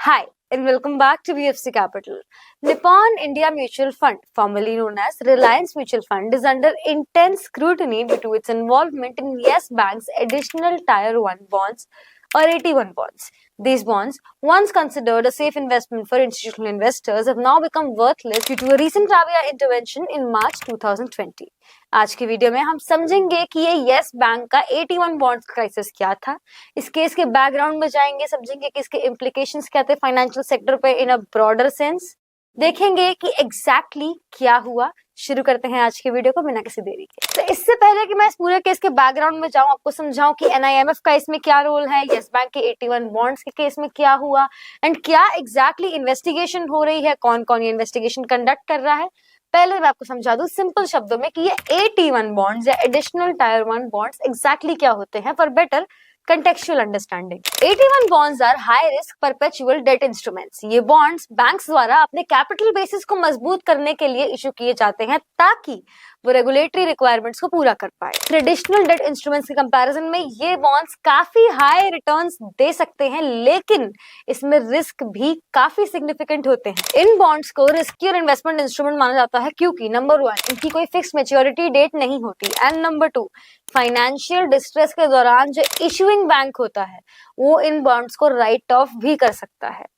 Hi, and welcome back to BFC Capital. Nippon India Mutual Fund, formerly known as Reliance Mutual Fund, is under intense scrutiny due to its involvement in Yes Bank's additional Tier 1 bonds or AT1 bonds. These bonds, once considered a safe investment for institutional investors, have now become worthless due to a recent RBI intervention in March 2020. आज की video में हम समझेंगे कि ये yes bank का 81 bonds crisis क्या था, इस केस के बैकग्राउंड में जाएंगे, समझेंगे कि इसके इम्प्लीकेशंस क्या थे फाइनेंशियल सेक्टर पे इन अ ब्रॉडर सेंस, देखेंगे कि एग्जैक्टली क्या हुआ। शुरू करते हैं आज की वीडियो को बिना किसी देरी के। तो इससे पहले कि मैं इस पूरे केस के बैकग्राउंड में जाऊं, आपको समझाऊं कि एनआईएमएफ का इसमें क्या रोल है, येस बैंक के 81 बॉन्ड्स के केस में क्या हुआ एंड क्या एग्जैक्टली इन्वेस्टिगेशन हो रही है, कौन कौन ये इन्वेस्टिगेशन कंडक्ट कर रहा है। पहले मैं आपको समझा दूं सिंपल शब्दों में कि ये 81 बॉन्ड्स या एडिशनल टायर 1 बॉन्ड्स एग्जैक्टली क्या होते हैं for better contextual understanding. 81 bonds are high risk perpetual debt instruments. ये bonds बैंक्स द्वारा अपने कैपिटल बेसिस को मजबूत करने के लिए इशू किए जाते हैं ताकि वो रेगुलेटरी रिक्वायरमेंट्स को पूरा कर पाए। ट्रेडिशनल डेट इंस्ट्रूमेंट्स के कंपैरिजन में ये बॉन्ड्स काफी हाई रिटर्न्स दे सकते हैं, लेकिन इसमें रिस्क भी काफी सिग्निफिकेंट होते हैं। इन बॉन्ड्स को रिस्कियर इन्वेस्टमेंट इंस्ट्रूमेंट माना जाता है क्योंकि नंबर 1 इनकी कोई फिक्स मैच्योरिटी डेट नहीं होती एंड नंबर 2 फाइनेंशियल डिस्ट्रेस के दौरान जो इशूइंग बैंक होता है वो इन बॉन्ड्स को राइट ऑफ भी कर सकता है।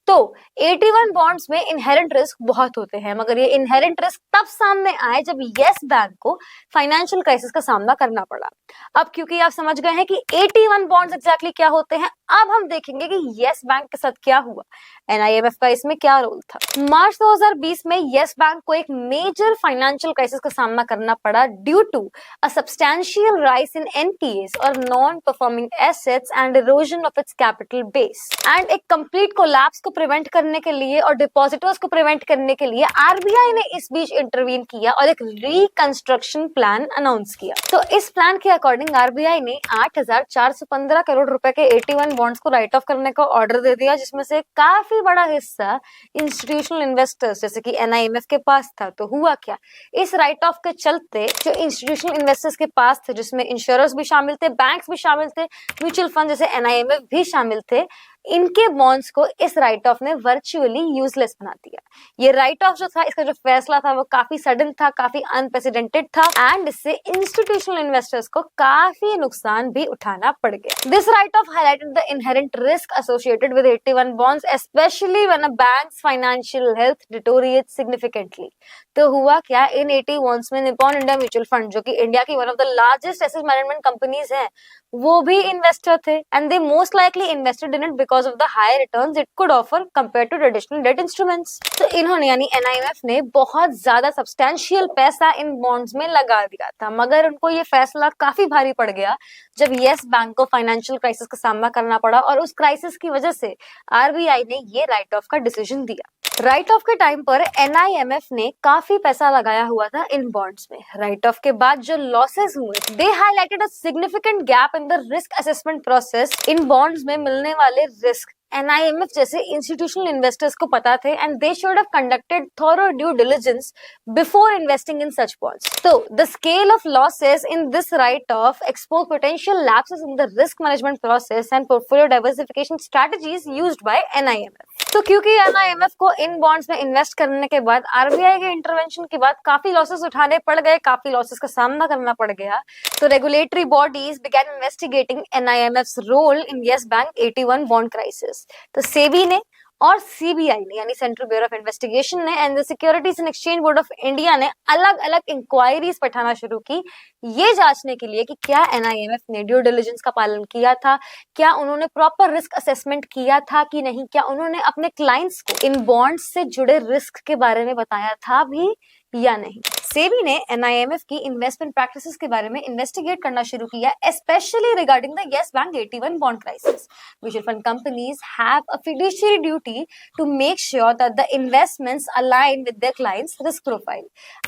तो 81 बॉन्ड्स में इनहेरेंट रिस्क बहुत होते हैं, मगर ये इनहेरेंट रिस्क तब सामने आए जब येस बैंक को फाइनेंशियल क्राइसिस का सामना करना पड़ा। अब क्योंकि आप समझ गए हैं कि 81 बॉन्ड्स एग्जैक्टली क्या होते हैं, अब हम देखेंगे कि येस बैंक के साथ क्या हुआ, एनआईएमएफ का इसमें क्या रोल था। मार्च 2020 में येस बैंक को एक मेजर फाइनेंशियल क्राइसिस का सामना करना पड़ा due to a substantial rise in NPAs और non performing assets and erosion of its capital base and एक कंप्लीट कोलैप्स को प्रिवेंट करने के लिए और डिपॉजिटर्स को प्रिवेंट करने के लिए आरबीआई ने इस बीच इंटरवीन किया और एक रिकंस्ट्रक्शन प्लान अनाउंस किया। तो इस प्लान के अकॉर्डिंग आरबीआई ने 8,415 करोड़ रुपए के 81 बॉन्ड्स को राइट ऑफ करने का ऑर्डर दे दिया, जिसमें से काफी बड़ा हिस्सा इंस्टीट्यूशनल इन्वेस्टर्स जैसे कि एनआईएमएफ के पास था। तो हुआ क्या, इस राइट ऑफ के चलते जो इंस्टीट्यूशनल इन्वेस्टर्स के पास थे, जिसमें इंश्योरर्स भी शामिल थे, बैंक्स भी शामिल थे, म्यूचुअल फंड जैसे एनआईएमएफ भी शामिल थे, इनके बॉन्ड्स को इस राइट ऑफ ने वर्चुअली यूजलेस बना दिया। ये राइट ऑफ जो था, इसका जो फैसला था वो काफी सडन था, काफी अनप्रेसिडेंटेड था एंड इससे इंस्टीट्यूशनल इन्वेस्टर्स को काफी नुकसान भी उठाना पड़ गया। This write of highlighted the inherent risk associated with 81 bonds specially when a banks financial health डिटोरिएट्स significantly. तो हुआ क्या, इन 81 में निप्पॉन इंडिया म्यूचुअल फंड जो कि इंडिया की one of the largest asset management companies है, वो भी इन्वेस्टर थे and they most likely invested in it because of the high returns it could offer compare to traditional debt instruments. तो इन्होंने यानी एनआईएमएफ ने बहुत ज्यादा सब्सटैंशियल पैसा इन बॉन्ड्स में लगा दिया था, मगर उनको ये फैसला काफी भारी पड़ गया जब येस बैंक को फाइनेंशियल क्राइसिस का सामना करना पड़ा और उस क्राइसिस की वजह से आरबीआई ने ये राइट ऑफ का डिसीजन दिया। राइट ऑफ के टाइम पर एनआईएमएफ ने काफी पैसा लगाया हुआ था इन बॉन्ड्स में। राइट ऑफ के बाद जो लॉसेस हुए, they highlighted a significant gap in the risk assessment process. इन बॉन्ड्स में मिलने वाले रिस्क एनआईएमएफ जैसे इंस्टीट्यूशनल इन्वेस्टर्स को पता थे and they should have conducted thorough due diligence before investing in such bonds. तो the scale of losses in this write off expose potential lapses in the risk management process and portfolio diversification strategies used by NIMF. तो क्योंकि एनआईएमएफ को इन bonds में invest करने के बाद RBI के intervention के बाद काफी लॉसेस उठाने पड़ गए, काफी लॉसेस का सामना करना पड़ गया, तो regulatory bodies began investigating NIMF's role in Yes bank 81 bond crisis. तो सेबी ने और सीबीआई ने यानी सेंट्रल ब्यूरो ऑफ इन्वेस्टिगेशन ने and the Securities and Exchange Board of India ने अलग अलग इंक्वायरीज पठाना शुरू की, ये जांचने के लिए कि क्या एनआईएमएफ ने ड्यू डिलिजेंस का पालन किया था, क्या उन्होंने प्रॉपर रिस्क असेसमेंट किया था कि नहीं, क्या उन्होंने अपने क्लाइंट्स को इन बॉन्ड्स से जुड़े रिस्क के बारे में बताया था भी या नहीं। सेबी ने एनआईएमएफ की इन्वेस्टमेंट प्रैक्टिसेस के बारे में इन्वेस्टिगेट करना शुरू किया, specially regarding the Yes bank 81 bond crisis. Mutual fund companies have a fiduciary duty to make sure that the investments align with their clients risk profile.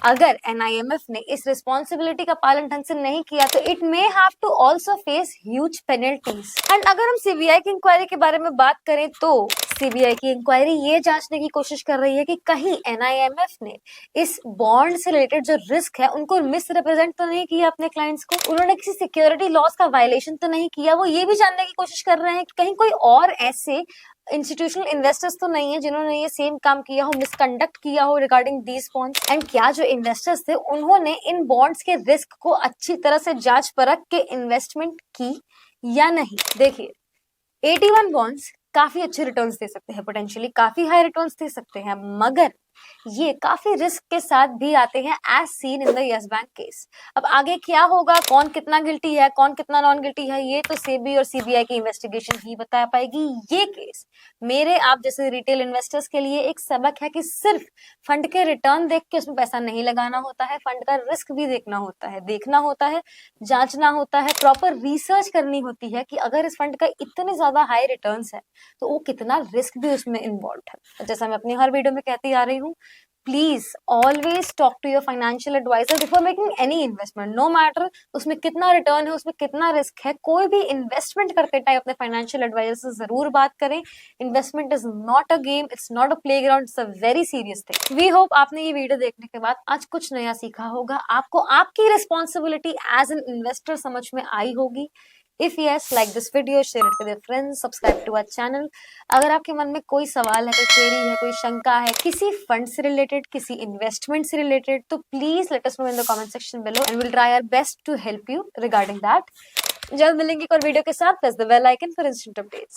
अगर एनआईएमएफ ने इस रिस्पॉन्सिबिलिटी का पालन ढंग से नहीं किया तो it may have to also face huge penalties. And अगर हम सीबीआई की इंक्वायरी के बारे में बात करें तो सीबीआई की इंक्वायरी ये जांचने की कोशिश कर रही है कि कहीं एनआईएमएफ ने इस बॉन्ड से रिलेटेड जो रिस्क है उनको मिस रिप्रेजेंट तो नहीं किया अपने क्लाइंट्स को, उन्होंने किसी सिक्योरिटी लॉस का वायलेशन तो नहीं किया। वो ये भी जानने की कोशिश कर रहे हैं कि कहीं कोई और ऐसे इंस्टीट्यूशनल इन्वेस्टर्स तो नहीं है जिन्होंने ये सेम काम किया हो, मिसकंडक्ट किया हो रिगार्डिंग दीज बॉन्ड्स। एंड क्या जो इन्वेस्टर्स थे उन्होंने इन बॉन्ड्स के रिस्क को अच्छी तरह से जांच परख के इन्वेस्टमेंट की या नहीं। देखिए, 81 बॉन्ड्स काफी अच्छे रिटर्न्स दे सकते हैं, पोटेंशियली काफी हाई रिटर्न्स दे सकते हैं, मगर ये काफी रिस्क के साथ भी आते हैं, as seen in the Yes Bank case. अब आगे क्या होगा, कौन कितना गिल्टी है, कौन कितना नॉन गिल्टी है, ये तो सेबी और सीबीआई की इन्वेस्टिगेशन ही बता पाएगी। ये केस मेरे आप जैसे रिटेल इन्वेस्टर्स के लिए एक सबक है कि सिर्फ फंड के रिटर्न देख के उसमें पैसा नहीं लगाना होता है, फंड का रिस्क भी देखना होता है, देखना होता है, जांचना होता है, प्रॉपर रिसर्च करनी होती है कि अगर इस फंड का इतने ज्यादा हाई रिटर्न्स है तो वो कितना रिस्क भी उसमें इन्वॉल्व है। जैसा मैं अपनी हर वीडियो में कहती आ रही हूँ, please always talk to your financial advisor before making any investment, no matter उसमें कितना रिटर्न है, उसमें कितना रिस्क है। कोई भी इन्वेस्टमेंट करते टाइम अपने फाइनेंशियल एडवाइजर से जरूर बात करें। Investment is not a game, it's not a playground, it's a very serious thing. We hope आपने ये वीडियो देखने के बाद आज कुछ नया सीखा होगा, आपको आपकी रिस्पॉन्सिबिलिटी एज एन इन्वेस्टर समझ में आई होगी। If yes, like this video, share it with your friends, subscribe to our channel. अगर आपके मन में कोई सवाल है, कोई क्वेरी है, कोई शंका है किसी फंड से रिलेटेड, किसी इन्वेस्टमेंट से रिलेटेड, तो please let us know in the comment section below and will try our best to help you regarding that. जल्द मिलेंगे एक और वीडियो के साथ। Press the bell icon for instant updates.